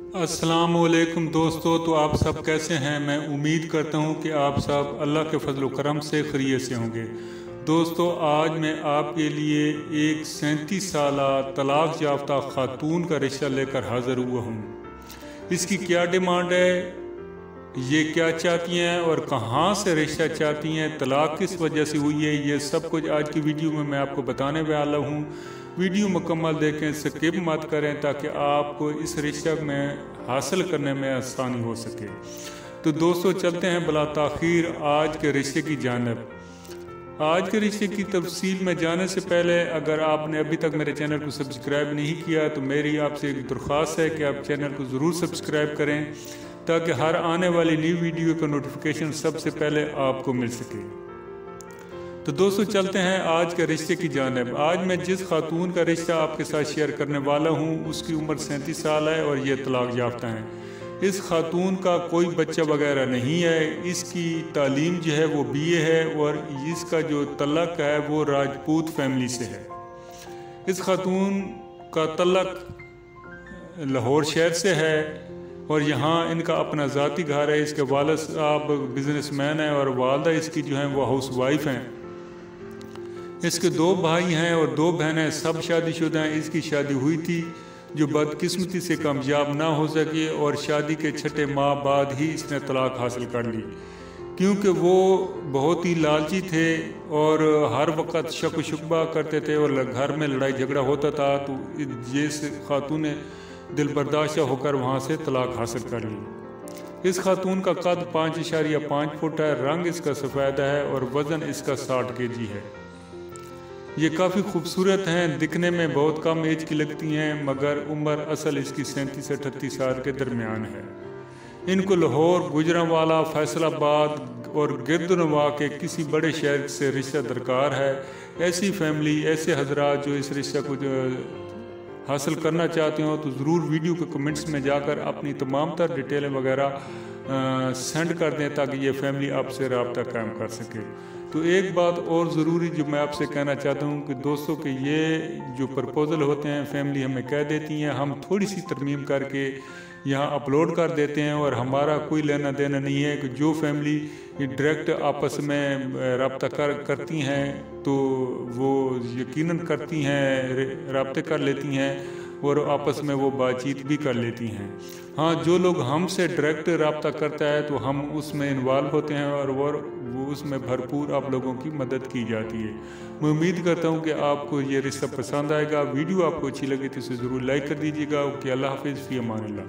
अस्सलामुअलैकुम दोस्तों, तो आप सब कैसे हैं। मैं उम्मीद करता हूं कि आप सब अल्लाह के फजल व करम से खैरियत से होंगे। दोस्तों, आज मैं आपके लिए एक 37 साल तलाक याफ्ता खातून का रिश्ता लेकर हाज़िर हुआ हूं। इसकी क्या डिमांड है, ये क्या चाहती हैं और कहां से रिश्ता चाहती हैं, तलाक किस वजह से हुई है, ये सब कुछ आज की वीडियो में मैं आपको बताने वाला हूँ। वीडियो मुकम्मल देखें, स्किप मत करें ताकि आपको इस रिश्ते में हासिल करने में आसानी हो सके। तो दोस्तों, चलते हैं बिला ताखीर आज के रिश्ते की जानिब। आज के रिश्ते की तफसील में जाने से पहले अगर आपने अभी तक मेरे चैनल को सब्सक्राइब नहीं किया तो मेरी आपसे एक दरख्वास्त है कि आप चैनल को ज़रूर सब्सक्राइब करें ताकि हर आने वाली न्यू वीडियो का नोटिफिकेशन सबसे पहले आपको मिल सके। तो दोस्तों, चलते हैं आज के रिश्ते की जानिब। आज मैं जिस खातून का रिश्ता आपके साथ शेयर करने वाला हूँ उसकी उम्र 37 साल है और ये तलाक याफ्ता है। इस खातून का कोई बच्चा वगैरह नहीं है। इसकी तालीम जो है वो BA है और इसका जो तलक है वो राजपूत फैमिली से है। इस खातून का तलक लाहौर शहर से है और यहाँ इनका अपना ज़ाती घर है। इसके वालिद साहब बिजनेसमैन हैं और वालदा इसकी जो हैं वो हाउस वाइफ हैं। इसके 2 भाई हैं और 2 बहनें, सब शादीशुदा हैं। इसकी शादी हुई थी जो बदकिस्मती से कामयाब ना हो सके और शादी के 6 माह बाद ही इसने तलाक हासिल कर ली, क्योंकि वो बहुत ही लालची थे और हर वक्त शक व शुबा करते थे और घर में लड़ाई झगड़ा होता था। तो जिस खातून ने दिल बर्दाश्त होकर वहाँ से तलाक हासिल कर ली। इस खातून का कद 5.5 फुट है, रंग इसका सफ़ेद है और वज़न इसका 60 kg है। ये काफ़ी खूबसूरत हैं, दिखने में बहुत कम एज की लगती हैं मगर उम्र असल इसकी 37 से 38 साल के दरमियान है। इनको लाहौर, गुजरांवाला, फैसलाबाद और गिरदनवा के किसी बड़े शहर से रिश्ता दरकार है। ऐसी फैमिली, ऐसे हजरात जो इस रिश्ते को जो हासिल करना चाहते हो तो ज़रूर वीडियो के कमेंट्स में जाकर अपनी तमाम तर डिटेलें वगैरह सेंड कर दें ताकि ये फैमिली आपसे रब्ता कायम कर सके। तो एक बात और ज़रूरी जो मैं आपसे कहना चाहता हूँ कि दोस्तों कि ये जो प्रपोज़ल होते हैं फैमिली हमें कह देती हैं, हम थोड़ी सी तरमीम करके यहाँ अपलोड कर देते हैं और हमारा कोई लेना देना नहीं है कि जो फैमिली डायरेक्ट आपस में रब्ता करती हैं तो वो यकीनन करती हैं, रब्ते कर लेती हैं और आपस में वो बातचीत भी कर लेती हैं। हाँ, जो लोग हमसे डायरेक्ट रब्ता करता है तो हम उसमें इन्वॉल्व होते हैं और वो उसमें भरपूर आप लोगों की मदद की जाती है। मैं उम्मीद करता हूँ कि आपको ये रिश्ता पसंद आएगा। वीडियो आपको अच्छी लगी तो इसे ज़रूर लाइक कर दीजिएगा। ओके, अल्लाह हाफिज़, फ़ी अमान अल्लाह।